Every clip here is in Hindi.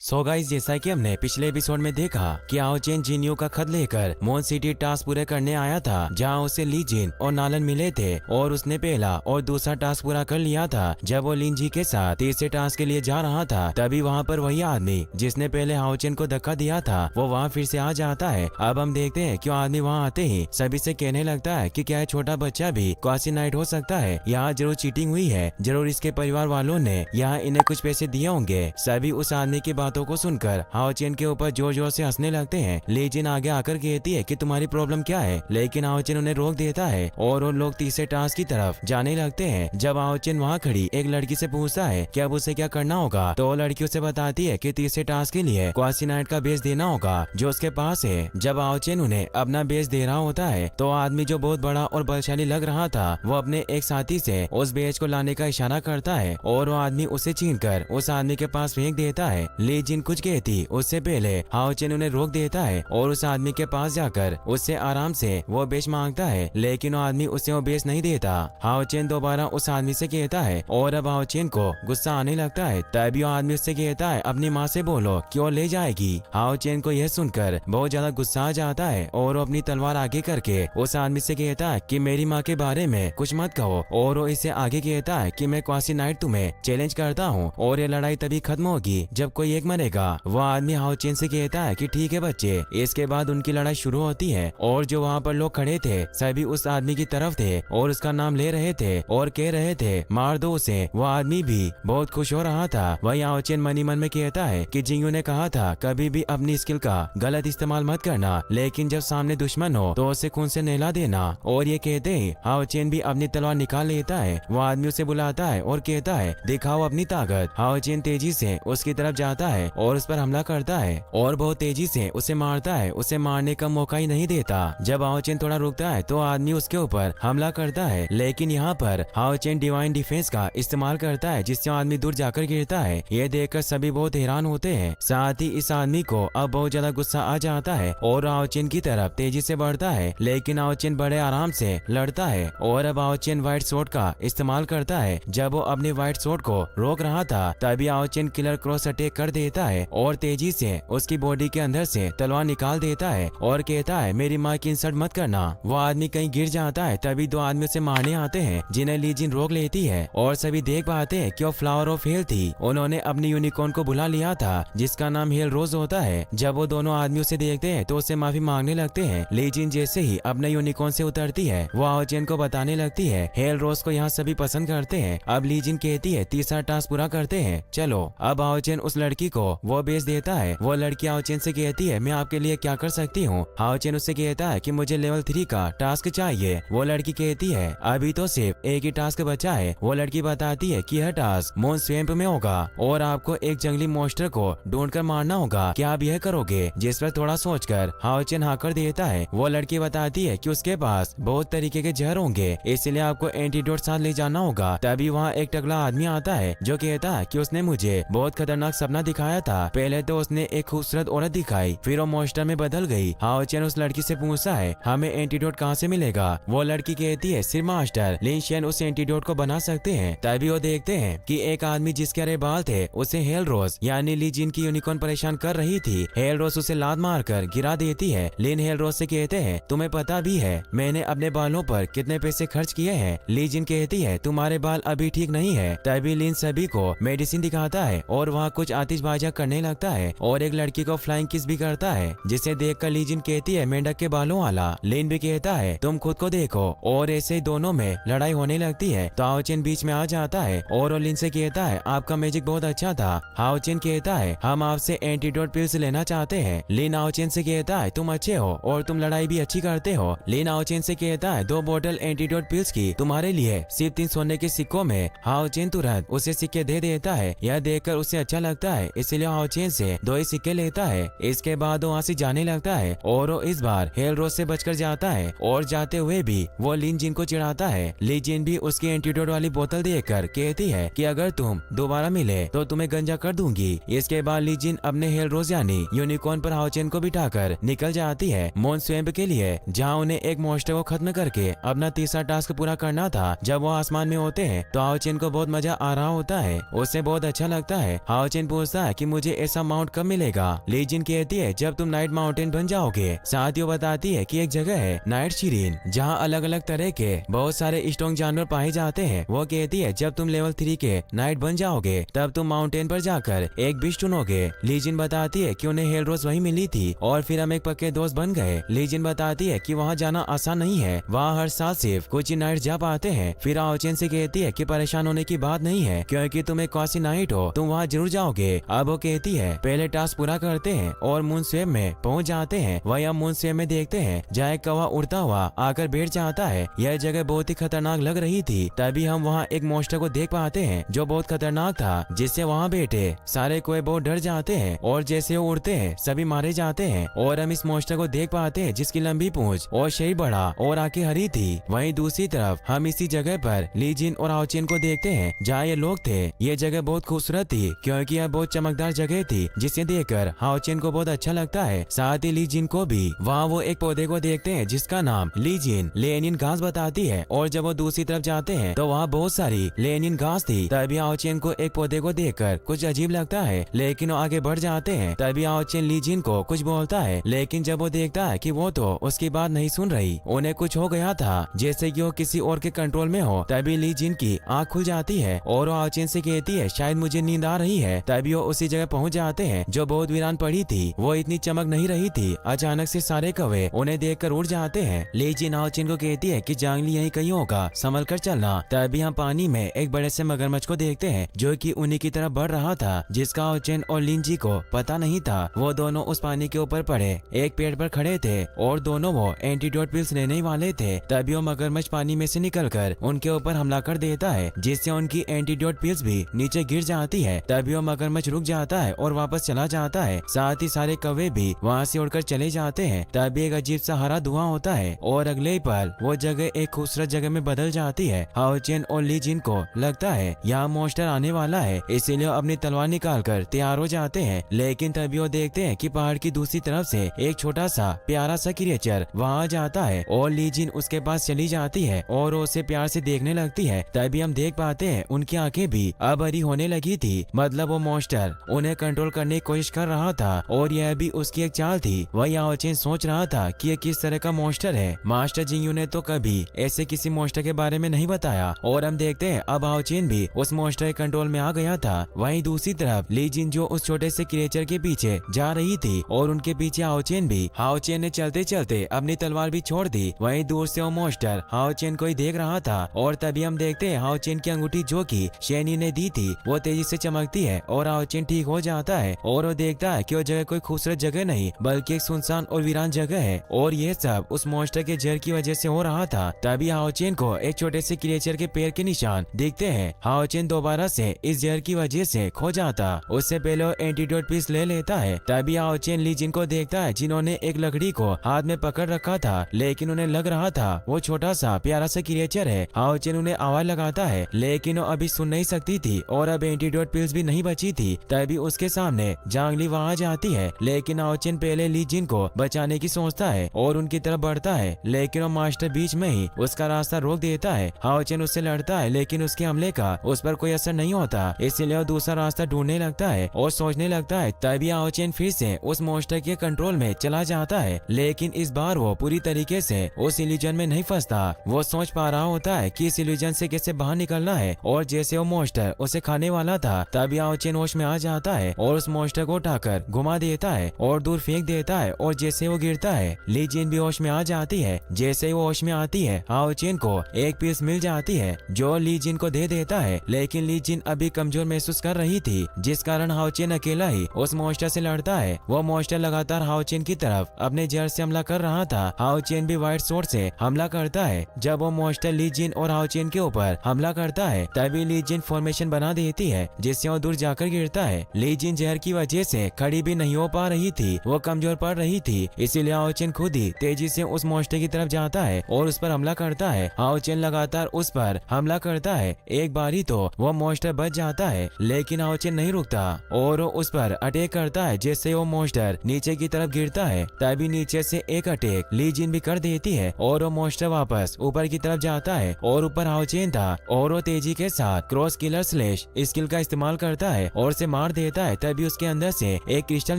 सो गाइस, जैसा कि हमने पिछले एपिसोड में देखा कि आओ चेन जिनियो का खत लेकर मोन सिटी टास्क पूरे करने आया था, जहां उसे ली जिन और नालन मिले थे और उसने पहला और दूसरा टास्क पूरा कर लिया था। जब वो लिन जी के साथ तीसरे टास्क के लिए जा रहा था, तभी वहां पर वही आदमी जिसने पहले हाओ चेन को धक्का दिया था वो वहां फिर से आ जाता है। अब हम देखते हैं कि आदमी वहां आते ही सभी से कहने लगता है कि क्या छोटा बच्चा भी क्वासी नाइट हो सकता है, यहाँ जरूर चीटिंग हुई है, जरूर इसके परिवार वालों ने यहाँ इन्हें कुछ पैसे दिए होंगे। सभी उस आदमी की बातों को सुनकर हाओ चेन के ऊपर जोर जोर से हंसने लगते हैं। ली जिन आगे आकर कहती है कि तुम्हारी प्रॉब्लम क्या है, लेकिन हाओ चेन उन्हें रोक देता है और उन लोग तीसरे टास्क की तरफ जाने लगते हैं। जब हाओ चेन वहाँ खड़ी एक लड़की से पूछता है कि अब उसे क्या करना होगा, तो वो लड़की उसे बताती है कि तीसरे टास्क के लिए क्वासी नाइट का बेस देना होगा जो उसके पास है। जब हाओ चेन उन्हें अपना बेस दे रहा होता है तो आदमी जो बहुत बड़ा और बलशाली लग रहा था वो अपने एक साथी से उस बेस को लाने का इशारा करता है और वो आदमी उसे छीनकर उस आदमी के पास फेंक देता है। ली जिन कुछ कहती उससे पहले हाओ चेन उन्हें रोक देता है और उस आदमी के पास जाकर उससे आराम से वो बेस मांगता है, लेकिन वो आदमी उसे वो बेस नहीं देता। हाओ चेन दोबारा उस आदमी से कहता है और अब हाओ चेन को गुस्सा आने लगता है। तभी वो आदमी उससे कहता है अपनी माँ से बोलो कि वो ले जाएगी। हाओ चेन को यह सुनकर बहुत ज्यादा गुस्सा आ जाता है और वो अपनी तलवार आगे करके उस आदमी से कहता है कि मेरी माँ के बारे में कुछ मत कहो, और वो इसे आगे कहता है कि मैं क्वासी नाइट तुम्हें चैलेंज करता हूँ और ये लड़ाई तभी खत्म होगी जब कोई एक मरेगा। वो आदमी हाओ चेन से कहता है कि ठीक है बच्चे। इसके बाद उनकी लड़ाई शुरू होती है और जो वहाँ पर लोग खड़े थे सभी उस आदमी की तरफ थे और उसका नाम ले रहे थे और कह रहे थे मार दो उसे। वो आदमी भी बहुत खुश हो रहा था। वही हाओ चेन मनी मन में कहता है कि जिंगू ने कहा था कभी भी अपनी स्किल का गलत इस्तेमाल मत करना, लेकिन जब सामने दुश्मन हो तो उसे खून से नहला देना। और ये कहते ही हाओ चेन भी अपनी तलवार निकाल लेता है। वो आदमी उसे बुलाता है और कहता है दिखाओ अपनी ताकत। हाओ चेन तेजी से उसकी तरफ जाता है और उस पर हमला करता है और बहुत तेजी से उसे मारता है। उसे मारने का मौका ही नहीं देता। जब हाओ चेन थोड़ा रुकता है तो आदमी उसके ऊपर हमला करता है, लेकिन यहाँ पर हाओ चेन डिवाइन डिफेंस का इस्तेमाल करता है जिससे आदमी दूर जाकर गिरता है। ये देखकर सभी बहुत हैरान होते हैं। साथ ही इस आदमी को अब बहुत ज्यादा गुस्सा आ जाता है और हाओ चेन की तरफ तेजी से बढ़ता है, लेकिन हाओ चेन बड़े आराम से लड़ता है और अब हाओ चेन व्हाइट स्वॉर्ड का इस्तेमाल करता है। जब वो अपने व्हाइट स्वॉर्ड को रोक रहा था तभी हाओ चेन किलर क्रॉस अटैक कर देता है और तेजी से उसकी बॉडी के अंदर से तलवार निकाल देता है और कहता है मेरी माँ की इंसल्ट मत करना। वो आदमी कहीं गिर जाता है तभी दो आदमी उसे मारने आते हैं जिन्हें ली जिन रोक लेती है और सभी देख पाते हैं कि वो फ्लावर ऑफ हेल थी। उन्होंने अपनी यूनिकॉर्न को बुला लिया था जिसका नाम हेल रोज होता है। जब वो दोनों आदमी उसे देखते हैं तो उससे माफी मांगने लगते हैं। ली जिन जैसे ही अपने यूनिकॉर्न से उतरती है वो हाओ चेन को बताने लगती है हेल रोज को यहाँ सभी पसंद करते हैं। अब ली जिन कहती है तीसरा टास्क पूरा करते हैं चलो। अब हाओ चेन उस लड़की को वो बेच देता है। वो लड़की हाओ चेन से कहती है मैं आपके लिए क्या कर सकती हूँ। हाओ चेन उससे कहता है कि मुझे लेवल 3 का टास्क चाहिए। वो लड़की कहती है अभी तो सिर्फ एक ही टास्क बचा है। वो लड़की बताती है कि यह टास्क मोन स्वैम्प में होगा और आपको एक जंगली मॉन्स्टर को ढूंढकर मारना होगा, क्या आप यह करोगे। जिस पर थोड़ा सोचकर हाओ चेन हाँ कर देता है। वो लड़की बताती है कि उसके पास बहुत तरीके के जहर होंगे, इसलिए आपको एंटीडोट साथ ले जाना होगा। तभी वहाँ एक टकला आदमी आता है जो कहता है कि उसने मुझे बहुत खतरनाक सपना दिखाया था। पहले तो उसने एक खूबसूरत औरत दिखाई, फिर वो मॉन्स्टर में बदल गई। हाओ चेन उस लड़की से पूछता है हमें एंटीडोट कहाँ से मिलेगा। वो लड़की कहती है सिर्फ मास्टर लिन शियन उस एंटीडोट को बना सकते हैं। तभी वो देखते हैं कि एक आदमी जिसके हरे बाल थे उसे हेल रोज यानी ली जिन की यूनिकॉर्न परेशान कर रही थी। हेल रोज उसे लात मारकर गिरा देती है। लिन हेल रोज से कहते हैं तुम्हें पता भी है मैंने अपने बालों पर कितने पैसे खर्च किए हैं। ली जिन कहती है तुम्हारे बाल अभी ठीक नहीं है। तभी लिन सभी को मेडिसिन दिखाता है और वहाँ कुछ आतिशबाजियां करने लगता है और एक लड़की को फ्लाइंग किस भी करता है, जिसे देखकर ली जिन कहती है मेंढक के बालों वाला। लिन भी कहता है तुम खुद को देखो और ऐसे दोनों में लड़ाई होने लगती है। तो हाओ चेन बीच में आ जाता है और लिन से कहता है आपका मैजिक बहुत अच्छा था। हाओ चेन कहता है हम आपसे एंटीडोट पिल्स लेना चाहते हैं। लिन हाओ चेन से कहता है तुम अच्छे हो और तुम लड़ाई भी अच्छी करते हो। लिन हाओ चेन से कहता है 2 बोतल एंटीडोट पिल्स की तुम्हारे लिए सिर्फ 3 सोने के सिक्कों में। हाओ चेन तुरंत उसे सिक्के दे देता है। यह देखकर उसे अच्छा लगता है इसलिए हाओ चेन से 2 ही सिक्के लेता है। इसके बाद वो वहाँ से जाने लगता है और वो इस बार हेल रोज से बचकर जाता है और जाते हुए भी वो लिन जिन को चिढ़ाता है। ली जिन भी उसकी एंटीडोट वाली बोतल देखकर कहती है कि अगर तुम दोबारा मिले तो तुम्हें गंजा कर दूंगी। इसके बाद ली जिन अपने हेल रोज यानी यूनिकॉर्न पर हाओ चेन को बिठाकर निकल जाती है मोन स्वैम्प के लिए, जहाँ उन्हें एक मॉन्स्टर को खत्म करके अपना तीसरा टास्क पूरा करना था। जब वो आसमान में होते हैं तो हाओ चेन को बहुत मजा आ रहा होता है, उससे बहुत अच्छा लगता है। हाओ चेन पूछता है कि मुझे ऐसा माउंट कब मिलेगा। ली जिन कहती है जब तुम नाइट माउंटेन बन जाओगे। साथ ही वो बताती है कि एक जगह है नाइट शिरीन जहाँ अलग अलग तरह के बहुत सारे स्ट्रॉन्ग जानवर पाए जाते हैं। वो कहती है जब तुम लेवल 3 के नाइट बन जाओगे तब तुम माउंटेन पर जाकर एक बिश चुनोगे। ली जिन बताती है कि उन्हें हेलरोज वही मिली थी और फिर हम एक पक्के दोस्त बन गए। ली जिन बताती है कि वहाँ जाना आसान नहीं है, वहाँ हर साल सिर्फ कुछ ही नाइट जा पाते हैं। फिर आओ चेन से कहती है कि परेशान होने की बात नहीं है क्योंकि तुम एक कौसी नाइट हो, तुम वहाँ जरूर जाओगे। अब वो कहती है पहले टास्क पूरा करते हैं और मून स्वेव में पहुँच जाते हैं। वही हम मून स्वेव में देखते हैं जहाँ एक कौवा उड़ता हुआ आकर बैठ जाता है। यह जगह बहुत ही खतरनाक लग रही थी। तभी हम वहाँ एक मॉन्स्टर को देख पाते हैं जो बहुत खतरनाक था, जिससे वहाँ बैठे सारे कोए बहुत डर जाते हैं और जैसे वो उड़ते हैं सभी मारे जाते हैं। और हम इस मॉन्स्टर को देख पाते हैं जिसकी लंबी पूंछ और शरीर बड़ा और आंखें हरी थी। वहीं दूसरी तरफ हम इसी जगह पर ली जिन और आओ चेन को देखते हैं जहाँ ये लोग थे। ये जगह बहुत खूबसूरत थी क्योंकि यह बहुत चमकदार जगह थी जिसे देखकर हाओ चेन को बहुत अच्छा लगता है, साथ ही ली जिन को भी। वहाँ वो एक पौधे को देखते हैं जिसका नाम ली जिन लेनिन घास बताती है और जब वो दूसरी तरफ जाते हैं तो वहाँ बहुत सारी लेनिन घास थी। तभी आओ चेन को एक पौधे को देखकर कुछ अजीब लगता है, लेकिन वो आगे बढ़ जाते हैं। तभी आओ चेन ली जिन को कुछ बोलता है, लेकिन जब वो देखता है कि वो तो उसकी बात नहीं सुन रही, उन्हें कुछ हो गया था जैसे कि वो किसी और के कंट्रोल में हो। तभी ली जिन की आँख खुल जाती है और वो आओ चेन से कहती है शायद मुझे नींद आ रही है। तभी वो उसी जगह पहुँच जाते हैं जो बहुत वीरान पड़ी थी, वो इतनी चमक नहीं रही थी। अचानक से सारे कौवे उन्हें देखकर उड़ जाते हैं। ली जिन आओ चेन को कहती है कि जांगली यही कहीं होगा, संभल कर चलना। तभी हम पानी में एक बड़े से मगरमच्छ को देखते हैं जो कि उन्हीं की तरफ बढ़ रहा था, जिसका आओ चेन और लिन जी को पता नहीं था। वो दोनों उस पानी के ऊपर पड़े एक पेड़ पर खड़े थे और दोनों वो एंटीडोट पिल्स लेने वाले थे। तभी वो मगरमच्छ पानी में से निकलकर उनके ऊपर हमला कर देता है, जिससे उनकी एंटीडोट पिल्स भी नीचे गिर जाती है। तभी वो मगरमच्छ रुक जाता है और वापस चला जाता है। साथ ही सारे कौवे भी वहाँ से उड़कर चले जाते हैं। तभी एक अजीब सा हरा धुआं होता है और अगले ही पल वो जगह एक खूबसूरत जगह में बदल जाती है। हाओ चेन और ली जिन को लगता है यहाँ मॉन्स्टर आने वाला है, इसीलिए अपनी तलवार निकाल कर तैयार हो जाते हैं। लेकिन तभी वो देखते हैं कि पहाड़ की दूसरी तरफ से एक छोटा सा प्यारा सा क्रिएचर वहाँ जाता है और ली जिन उसके पास चली जाती है और उसे प्यार से देखने लगती है। तभी हम देख पाते हैं उनकी आंखें भी अब हरी होने लगी थी, मतलब वो मॉन्स्टर उन्हें कंट्रोल करने की कोशिश कर रहा था और यह भी उसकी एक चाल थी। वही आओ चेन सोच रहा था कि ये किस तरह का मॉन्स्टर है। मास्टर जिंगयू ने तो कभी ऐसे किसी मॉन्स्टर के बारे में नहीं बताया और हम देखते हैं अब आओ चेन भी उस मॉन्स्टर के कंट्रोल में आ गया था। वहीं दूसरी तरफ ली जिन जो उस छोटे से क्रिएचर के पीछे जा रही थी और उनके पीछे आओ चेन भी। हाओ चेन ने चलते चलते अपनी तलवार भी छोड़ दी। वहीं दूर से वो मॉन्स्टर हाओ चेन को ही देख रहा था और तभी हम देखते हैं हाओ चेन की अंगूठी जो कि शेनी ने दी थी वो तेजी से चमकती है और हाओ चेन ठीक हो जाता है और वो देखता है कि वो जगह कोई खूबसूरत जगह नहीं बल्कि एक सुनसान और वीरान जगह है और ये सब उस मॉन्स्टर के जहर की वजह से हो रहा था। तभी हाओ चेन को एक छोटे से क्रिएचर के पैर के निशान दिखते हैं। हाओ चेन दोबारा से इस जहर की वजह से खो जाता, उससे पहले वो एंटीडोट पीस ले लेता है। तभी हाओ चेन ली जिन को देखता है जिन्होंने एक लकड़ी को हाथ में पकड़ रखा था, लेकिन उन्हें लग रहा था वो छोटा सा प्यारा सा क्रिएचर है। हाओ चेन उन्हें आवाज लगाता है लेकिन वो अभी सुन नहीं सकती थी और अब एंटीडोट पिल्स भी नहीं बची थी। तभी उसके सामने जांगली वहाँ जाती है, लेकिन हाओ चेन पहले ली जिन को बचाने की सोचता है और उनकी तरफ बढ़ता है, लेकिन वो मास्टर बीच में ही उसका रास्ता रोक देता है। हाओ चेन उससे लड़ता है लेकिन उसके हमले का उस पर कोई असर नहीं होता, इसलिए वो दूसरा रास्ता ढूंढने लगता है और सोचने लगता है। तभी हाओ चेन फिर से उस मॉन्स्टर के कंट्रोल में चला जाता है, लेकिन इस बार वो पूरी तरीके से उस इल्यूजन में नहीं फंसता। वो सोच पा रहा होता है कि इस इल्यूजन से कैसे बाहर निकलना है और जैसे वो मॉन्स्टर उसे खाने वाला था तभी हाओ चेन होश में आ जाता है और उस मॉन्स्टर को उठाकर घुमा देता है और दूर फेंक देता है और जैसे वो गिरता है ली जिन भी होश में आ जाती है। जैसे ही वो होश में आती है हाओ चेन को एक पीस मिल जाती है जो ली जिन को दे देता है, लेकिन ली जिन अभी कमजोर महसूस कर रही थी जिस कारण हाओ चेन अकेला ही उस मॉन्स्टर से लड़ता है। वो मॉन्स्टर लगातार हाओ चेन की तरफ अपने जहर से हमला कर रहा था। हाओ चेन भी व्हाइट सोर्ड से हमला करता है। जब वो मॉन्स्टर ली जिन और हाओ चेन के ऊपर हमला करता है तभी ली जिन फॉर्मेशन बना देती है जिससे वो दूर जाकर गिरता है। ली जिन जहर की वजह से खड़ी भी नहीं हो पा रही थी, वो कमजोर पड़ रही थी, इसीलिए हाओ चेन खुद ही तेजी से उस मॉन्स्टर की तरफ जाता है और उस पर हमला करता है। हाओ चेन लगातार उस पर हमला करता है। एक बारी तो वो मॉन्स्टर बच जाता है, लेकिन हाओ चेन नहीं रुकता और वो उस पर अटैक करता है। जैसे वो मॉन्स्टर नीचे की तरफ गिरता है तभी नीचे से एक अटैक ली जिन भी कर देती है और वो मॉन्स्टर वापस ऊपर की तरफ जाता है और ऊपर हाओ चेन था और वो तेजी के साथ क्रॉस किलर स्लैश स्किल का इस्तेमाल करता है और उसे मार देता है तभी उसके अंदर से एक क्रिस्टल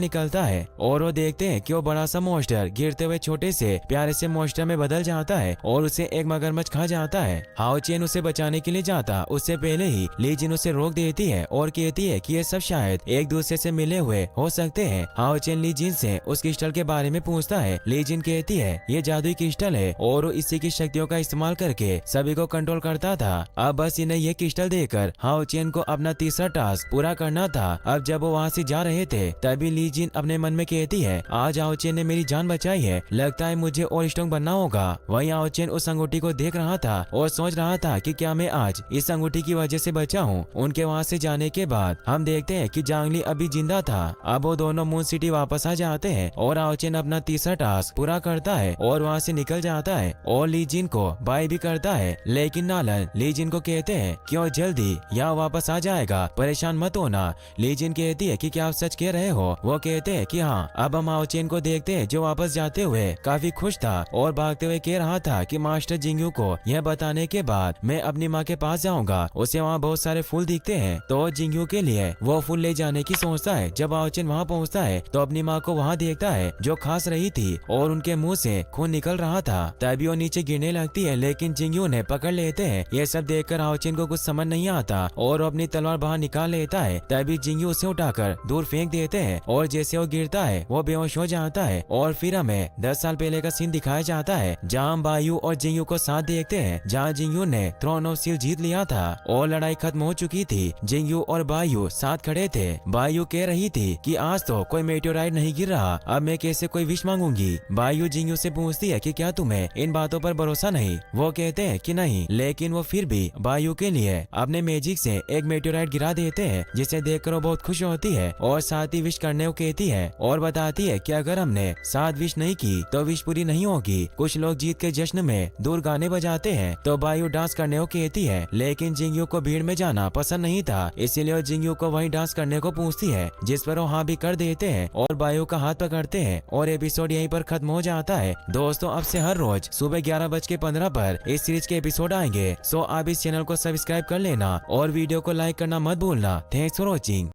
निकलता है और वो देखते हैं कि वो बड़ा सा मॉन्स्टर गिरते हुए छोटे से प्यारे से मॉन्स्टर में बदल जाता है और उसे एक मगरमच्छ खा जाता है। हाओ चेन उसे बचाने के लिए जाता उससे पहले ही ली जिन उसे रोक देती है और कहती है कि ये सब शायद एक दूसरे से मिले हुए हो सकते हैं। हाओ चेन ली जिन से उस क्रिस्टल के बारे में पूछता है। ली जिन कहती है ये जादुई क्रिस्टल है और वो इसी की शक्तियों का इस्तेमाल करके सभी को कंट्रोल करता था। अब बस इन्हें ये क्रिस्टल देकर हाओ चेन को अपना तीसरा टास्क पूरा करना था। अब जब वो वहाँ से जा रहे थे तभी ली जिन अपने मन में कहती है आज हाओ चेन ने मेरी जान बचाई है, लगता है मुझे और स्ट्रॉन्ग बनना होगा। वहीं हाओ चेन उस अंगूठी को देख रहा था और सोच रहा था कि क्या मैं आज इस अंगूठी की वजह से बचा हूँ। उनके वहाँ से जाने के बाद हम देखते हैं कि जांगली अभी जिंदा था। अब वो दोनों मून सिटी वापस आ जाते हैं और हाओ चेन अपना तीसरा टास्क पूरा करता है और वहाँ से निकल जाता है और ली जिन को बाय भी करता है। लेकिन नालन ली जिन को कहते हैं कि वो जल्दी यहाँ वापस आ जाएगा, परेशान मत होना। ली जिन कहती है कि क्या आप सच कह रहे हो? वो कहते हैं कि हाँ। अब हम हाओ चेन को देखते हैं जो वापस जाते हुए काफी खुश था और भागते हुए कह रहा था कि मास्टर जिंगू को यह बताने के बाद मैं अपनी माँ के पास जाऊंगा। उसे वहाँ बहुत सारे फूल दिखते हैं तो जिंगू के लिए वो फूल ले जाने की सोचता है। जब हाओ चेन वहाँ पहुँचता है तो अपनी माँ को वहाँ देखता है जो खांस रही थी और उनके मुंह से खून निकल रहा था। तभी वो नीचे गिरने लगती है लेकिन जिंगू ने पकड़ लेते हैं। ये सब देखकर हाओ चेन को कुछ समझ नहीं आता और वो अपनी तलवार बाहर निकाल लेता है। तभी जिंगू उसे उठाकर दूर फेंक देते हैं और जैसे वो गिरता है वो बेहोश हो जाता है। और फिर हमें 10 साल पहले का सीन दिखाया जाता है जहाँ हम बायू और जिंगू को साथ देखते हैं, जहाँ जिंगू ने थ्रोन ऑफ सील जीत लिया था और लड़ाई खत्म हो चुकी थी। जिंगू और बायू साथ खड़े थे। बायू कह रही थी कि आज तो कोई मेटेओराइट नहीं गिर रहा, अब मैं कैसे कोई विश मांगूंगी। बायू जिंगू से पूछती है कि क्या तुम्हें इन बातों पर भरोसा नहीं? वो कहते हैं कि नहीं, लेकिन वो फिर भी बायू के लिए अपने मैजिक से एक मेटेओराइट गिरा देते हैं जिसे देखकर वो बहुत खुश होती है और साथ ही विश करने को कहती है और बताती है कि अगर हमने साथ विश नहीं की तो विश पूरी नहीं होगी। कुछ लोग जीत के जश्न में दूर गाने बजाते हैं तो बायू डांस करने को कहती है, लेकिन जिंगू को भीड़ में जाना पसंद नहीं था, इसीलिए वो जिंगू को वहीं डांस करने को पूछती है जिस पर वो हाँ भी कर देते हैं और बायू का हाथ पकड़ते हैं और एपिसोड यहीं पर खत्म हो जाता है। दोस्तों अब से हर रोज सुबह 11:15 पर इस सीरीज के एपिसोड आएंगे। सो आप इस चैनल को सब्सक्राइब कर लेना और वीडियो को लाइक करना मत भूलना। Thanks for watching.